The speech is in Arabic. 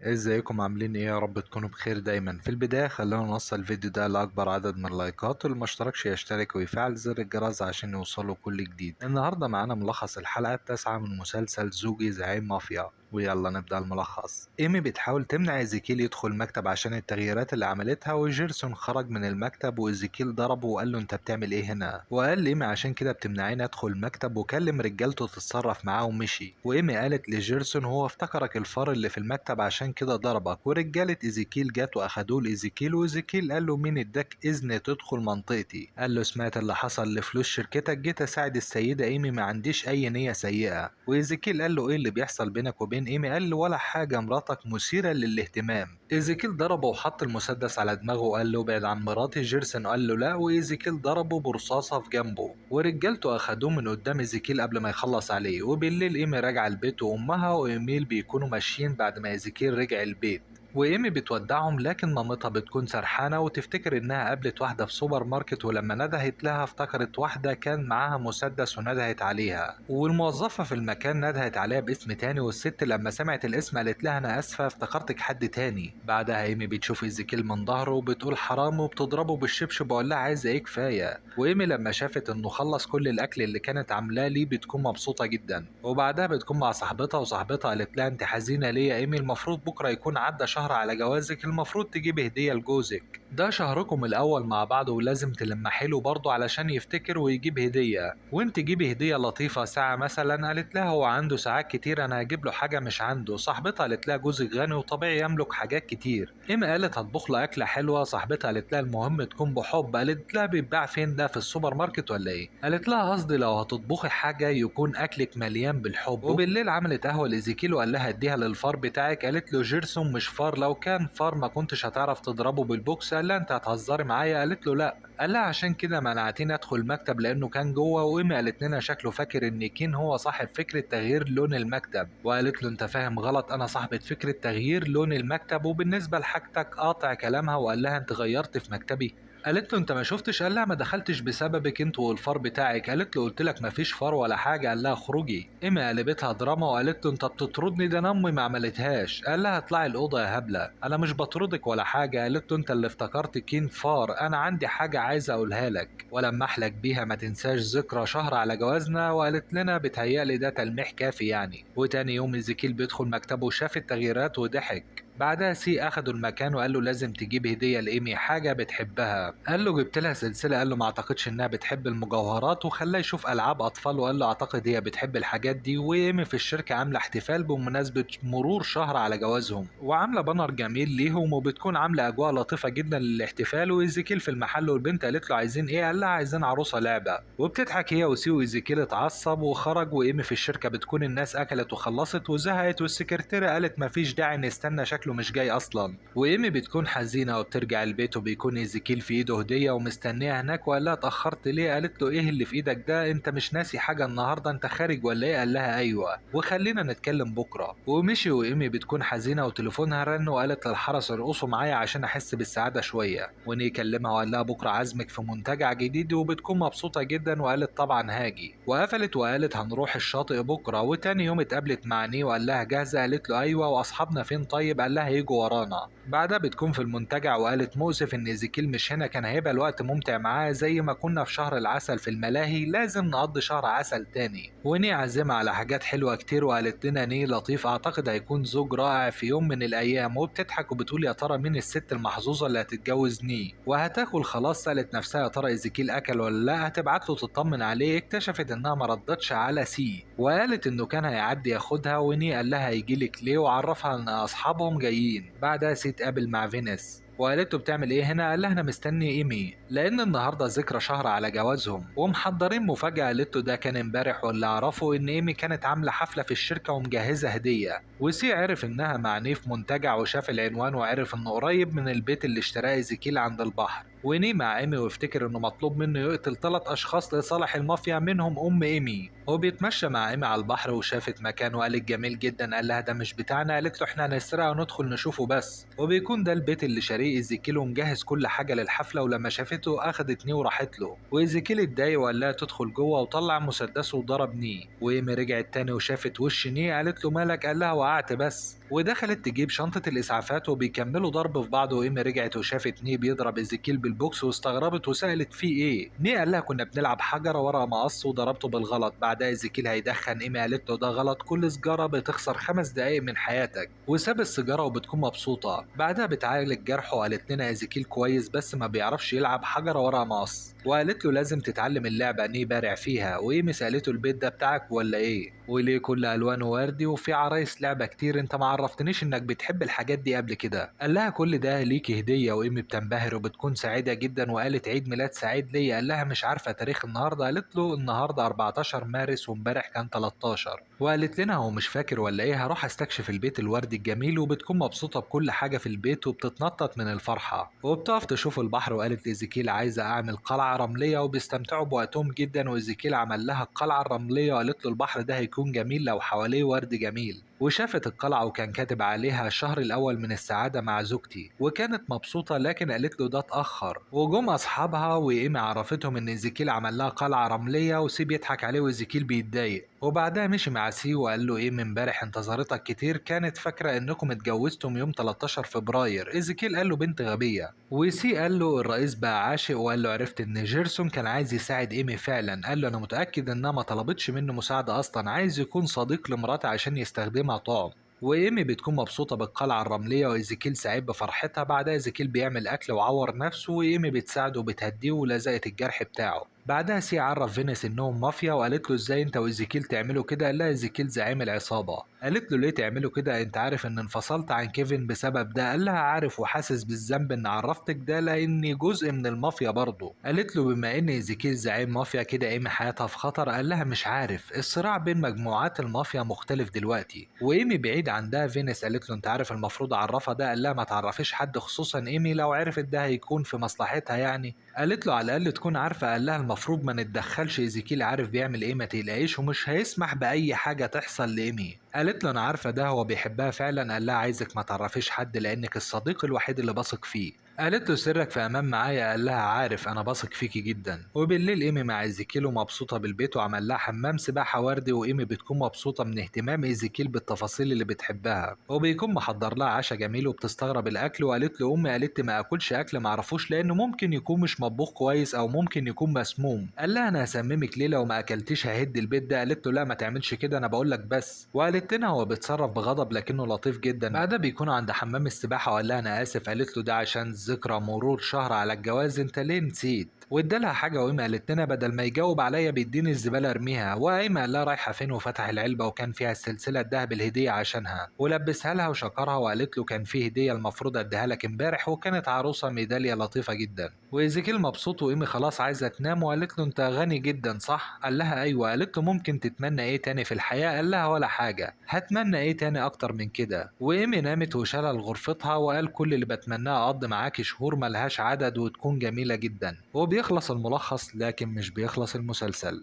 ازيكم عاملين ايه؟ يا رب تكونوا بخير دايما. في البداية خلونا نوصل الفيديو ده لأكبر عدد من اللايكات، واللي مشتركش يشترك ويفعل زر الجرس عشان يوصله كل جديد. النهاردة معانا ملخص الحلقة التاسعة من مسلسل زوجي زعيم مافيا. ويلا نبدأ الملخص. ايمي بتحاول تمنع ايزيكيل يدخل المكتب عشان التغييرات اللي عملتها، وجيرسون خرج من المكتب وايزيكيل ضربه وقال له انت بتعمل ايه هنا؟ وقال ايمي عشان كده بتمنعيني ادخل المكتب، وكلم رجالته تتصرف معاه ومشي. وايمي قالت لجيرسون هو افتكرك الفار اللي في المكتب عشان كده ضربك. ورجالة ايزيكيل جات واخدوه لايزيكيل، وايزيكيل قال له مين اداك اذن تدخل منطقتي؟ قال له سمعت اللي حصل لفلوس شركتك، جيت اساعد السيدة ايمي، ما عنديش اي نية سيئة. وايزيكيل قال له ايه اللي بيحصل بينك وبين ايمي؟ قال له ولا حاجة، مراتك مثيرة للاهتمام. ايزيكيل ضربه وحط المسدس على دماغه وقال له ابعد عن مراتي. جيرسون قال له لا، وايزيكيل ضربه برصاصة في جنبه. ورجالته اخدوه من قدام ايزيكيل قبل ما يخلص عليه. وبالليل ايمي راجعة البيت، وامها وايميل بيكونوا ماشيين بعد ما ايزيكيل رجع البيت. وايمي بتودعهم، لكن مامتها بتكون سرحانة وتفتكر انها قابلت واحدة في سوبر ماركت، ولما ندهت لها افتكرت واحدة كان معاها مسدس وندهت عليها. والموظفة في المكان ندهت عليها باسم تاني، والست لما سمعت الاسم قالت لها انا اسفة افتكرتك حد تاني. بعدها ايمي بتشوف ايزيكيل من ظهره وبتقول حرام، وبتضربه بالشبشب وقال لها عايزة ايه كفاية. وايمي لما شافت انه خلص كل الاكل اللي كانت عاملاه ليه بتكون مبسوطة جدا. وبعدها بتكون مع صاحبتها، وصاحبتها قالت لها انت حزينة ليه يا ايمي؟ المفروض بكرة يكون عدى شهر على جوازك، المفروض تجيب هدية لجوزك، ده شهركم الاول مع بعض ولازم تلمحي له برضه علشان يفتكر ويجيب هدية. وانت جيبي هدية لطيفة، ساعة مثلا. قالت لها هو عنده ساعات كتير، انا هجيب له حاجة مش عنده. صاحبتها قالت لها جوزك غني وطبيعي يملك حاجات كتير. ايمي قالت هطبخ له اكلة حلوة. صاحبتها قالت لها المهم تكون بحب. قالت لها بيتباع فين ده، في السوبر ماركت ولا ايه؟ قالت لها قصدي لو هتطبخي حاجة يكون اكلك مليان بالحب. وبالليل عملت قهوة لايزيكيل وقال لها اديها للفار بتاعك. قالت له جيرسون مش فار، لو كان فار ما كنتش هتعرف تضربه بالبوكس. قال لها انت هتهزري معايا؟ قالت له لا. قال لها عشان كده منعتني ادخل المكتب لانه كان جوه. وايمي قالت لنا شكله فاكر ان كين هو صاحب فكره تغيير لون المكتب. وقالت له انت فاهم غلط، انا صاحبه فكره تغيير لون المكتب. وبالنسبه لحاجتك قاطع كلامها وقال لها انت غيرت في مكتبي؟ قالت له انت ما شفتش؟ قال لها ما دخلتش بسببك انت والفار بتاعك. قالت له قلت لك ما فيش فار ولا حاجه. قال لها اخرجي. ايمي قلبتها دراما وقالت له انت بتطردني، ده انا امي ما عملتهاش. قال لها اطلعي الاوضه يا هبله، انا مش بطردك ولا حاجه. قالت له انت اللي افتكرت كين فار، انا عندي حاجه عايزه اقولها لك ولما احلك بيها. ما تنساش ذكرى شهر على جوازنا. وقالت لنا بتهيألي ده تلميح كافي يعني. وتاني يوم ايزيكيل بيدخل مكتبه وشاف التغييرات وضحك. بعدها سي اخدوا المكان وقال له لازم تجيب هديه لايمي، حاجه بتحبها. قال له جبت لها سلسله. قال له ما اعتقدش انها بتحب المجوهرات. وخلاه يشوف العاب اطفال وقال له اعتقد هي بتحب الحاجات دي. وايمي في الشركه عامله احتفال بمناسبه مرور شهر على جوازهم، وعامله بانر جميل ليهم، وبتكون عامله اجواء لطيفه جدا للاحتفال. وايزيكيل في المحل والبنت قالت له عايزين ايه؟ قال لها عايزين عروسه لعبه. وبتضحك هي وسي. وايزيكيل اتعصب وخرج. وايمي في الشركه بتكون الناس اكلت وخلصت وزهقت، والسكرتيره قالت مفيش داعي نستنى، شكله مش جاي اصلا. وايمي بتكون حزينه وبترجع البيت، وبيكون ايزيكيل في ايده هديه ومستنيها هناك. وقال لها اتاخرت ليه؟ قالت له ايه اللي في ايدك ده؟ انت مش ناسي حاجه النهارده؟ انت خارج ولا ايه؟ قال لها ايوه، وخلينا نتكلم بكره. ومشي. وايمي بتكون حزينه وتليفونها رن، وقالت للحرس ارقصوا معايا عشان احس بالسعاده شويه. وني كلمها وقال لها بكره عازمك في منتجع جديد، وبتكون مبسوطه جدا وقالت طبعا هاجي. وقفلت وقالت هنروح الشاطئ بكره. وتاني يوم اتقابلت مع ني وقال لها جاهزه؟ قالت له ايوه. واصحابنا فين طيب؟ قال لها هيجوا ورانا. بعدها بتكون في المنتجع وقالت مؤسف ان ايزيكيل مش هنا، كان هيبقى الوقت ممتع معاه زي ما كنا في شهر العسل في الملاهي، لازم نقضي شهر عسل تاني. وني عزمها على حاجات حلوه كتير. وقالت لنا ني لطيف اعتقد هيكون زوج رائع في يوم من الايام. وبتضحك وبتقول يا ترى مين الست المحظوظه اللي هتتجوز ني وهتاكل خلاص. سالت نفسها يا ترى ايزيكيل اكل ولا لا، هتبعت له تطمن عليه. اكتشفت انها ما ردتش على سي، وقالت انه كان هيعدي ياخدها. وني قال لها هيجيلك ليه، وعرفها ان اصحابهم جايين. بعدها سي اتقابل مع فينيس وقالت له بتعمل ايه هنا؟ قال لها انا مستني ايمي لان النهارده ذكرى شهر على جوازهم ومحضرين مفاجاه. قالت له ده كان امبارح. واللي اعرفه ان ايمي كانت عامله حفله في الشركه ومجهزه هديه. وسي عرف انها مع ني في منتجع، وشاف العنوان وعرف انه قريب من البيت اللي اشتراه ايزيكيل عند البحر. وني مع ايمي وافتكر انه مطلوب منه يقتل 3 اشخاص لصالح المافيا، منهم ام ايمي. هو بيتمشى مع ايمي على البحر وشافت مكان وقالت جميل جدا. قال لها ده مش بتاعنا. قالت له احنا هنسرقه وندخل نشوفه بس. وبيكون ده البيت اللي شاريه طريق ايزيكيل ومجهز كل حاجه للحفله، ولما شافته اخدت ني وراحت له، وايزيكيل اتضايق وقال لها تدخل جوه وطلع مسدسه وضرب ني. وايمي رجعت تاني وشافت وش ني، قالت له مالك؟ قال لها وقعت بس، ودخلت تجيب شنطه الاسعافات وبيكملوا ضرب في بعض. وايمي رجعت وشافت ني بيضرب ايزيكيل بالبوكس واستغربت وسالت فيه ايه. ني قال لها كنا بنلعب حجر ورقه مقص وضربته بالغلط. بعدها ايزيكيل هيدخن، ايمي قالت له ده غلط، كل سيجاره بتخسر 5 دقايق من حياتك، وساب السيجاره وبتكون مبسوطه. بعدها بتعالج جرحه وقالت لنا ايزيكيل كويس بس ما بيعرفش يلعب حجر ورقه مقص، وقالت له لازم تتعلم اللعبه. ني بارع فيها. وايمي سالته البيت ده بتاعك ولا ايه؟ وليه كل الوانه وردي وفي عرايس لعبه كتير؟ انت ما عرفتنيش انك بتحب الحاجات دي قبل كده. قال لها كل ده ليكي هديه. وايمي بتنبهر وبتكون سعيده جدا وقالت عيد ميلاد سعيد ليا. قال لها مش عارفه تاريخ النهارده؟ قالت له النهارده 14 مارس وامبارح كان 13. وقالت لنا هو مش فاكر ولا ايه؟ هروح استكشف البيت الوردي الجميل. وبتكون مبسوطه بكل حاجه في البيت وبتتنطط من الفرحه وبتقف تشوف البحر. وقالت لايزيكيل عايزه اعمل قلعه رمليه، وبيستمتعوا بوقتهم جدا. وايزيكيل عمل لها القلعه الرمليه وقالت له البحر ده هيكون جميل لو حواليه ورد جميل. وشافت القلعة وكان كاتب عليها الشهر الأول من السعادة مع زوجتي، وكانت مبسوطة. لكن قالت له ده اتأخر. وجم أصحابها وإيمي عرفتهم إن إيزيكيل عمل لها قلعة رملية، وسي بيضحك عليه وإيزيكيل بيتضايق. وبعدها مشي مع سي وقال له إيمي امبارح انتظرتك كتير، كانت فاكرة إنكم اتجوزتم يوم 13 فبراير. إيزيكيل قال له بنت غبية. وسي قال له الرئيس بقى عاشق. وقال له عرفت إن جيرسون كان عايز يساعد إيمي فعلا. قال له أنا متأكد إنها ما طلبتش منه مساعدة أصلا، عايز يكون صديق لمراتي عشان يستخدمها طعم. وايمي بتكون مبسوطة بالقلعة الرملية وايزيكيل سعيد بفرحتها. بعدها ايزيكيل بيعمل اكل وعور نفسه، وايمي بتساعده وبتهديه ولزقت الجرح بتاعه. بعدها سي عرف فينيس انهم مافيا وقالت له ازاي انت وايزيكيل تعملوا كده؟ قال لها ايزيكيل زعيم العصابة. قالت له ليه تعملوا كده؟ انت عارف ان انفصلت عن كيفن بسبب ده؟ قال لها عارف وحاسس بالذنب ان عرفتك ده لاني جزء من المافيا برضه. قالت له بما ان ايزيكيل زعيم مافيا كده ايمي حياتها في خطر. قال لها مش عارف، الصراع بين مجموعات المافيا مختلف دلوقتي. وايمي بعيد عن ده. فينيس قالت له انت عارف المفروض اعرفها ده؟ قال لها ما تعرفيش حد، خصوصا ايمي لو عرفت ده هيكون في مصلحتها يعني. قالت له على الاقل تكون عارفه. قال لها المفروض ما نتدخلش، ايزيكيل عارف بيعمل ايه، ما تقلقيش ومش هيسمح باي حاجه تحصل لايمي. قالت له انا عارفه ده، هو بيحبها فعلا. قال لها عايزك ما تعرفيش حد لانك الصديق الوحيد اللي بثق فيه. قالت له سرك في امان معايا. قال لها عارف انا بثق فيكي جدا. وبالليل ايمي مع ايزيكيل ومبسوطه بالبيت وعمل لها حمام سباحه وردي. وايمي بتكون مبسوطه من اهتمام ايزيكيل بالتفاصيل اللي بتحبها، وبيكون محضر لها عشاء جميل وبتستغرب الاكل. وقالت له امي قالت لي ما اكلش اكل ما اعرفوش لانه ممكن يكون مش مطبوخ كويس او ممكن يكون مسموم. قال لها انا هسممك ليه لو ما اكلتيش ههد البيت ده. قالت له لا ما تعملش كده انا بقول لك بس. وقالت لنا هو بيتصرف بغضب لكنه لطيف جدا. بعدها بيكونوا عند حمام السباحه وقال لها انا اسف. قالت له ده عشان ذكرى مرور شهر على الجواز، انت ليه نسيت؟ وادالها حاجه. وايمي قالت لنا بدل ما يجاوب عليا بيديني الزباله ارميها. وايمي قال لها رايحه فين وفتح العلبه وكان فيها السلسله الذهب الهديه عشانها، ولبسها لها وشكرها. وقالت له كان في هديه المفروض اديها لك امبارح وكانت عروسه ميداليه لطيفه جدا. وايزيكيل مبسوط وايمي خلاص عايزه تنام. وقالت له انت غني جدا صح؟ قال لها ايوه. قالت له ممكن تتمنى ايه تاني في الحياه؟ قال لها ولا حاجه. هتمنى ايه تاني اكتر من كده؟ وايمي نامت وشالها لغرفتها وقال كل اللي بتمناه اقضي معاكي شهور ملهاش عدد وتكون جميله جدا. وبيخلص الملخص لكن مش بيخلص المسلسل.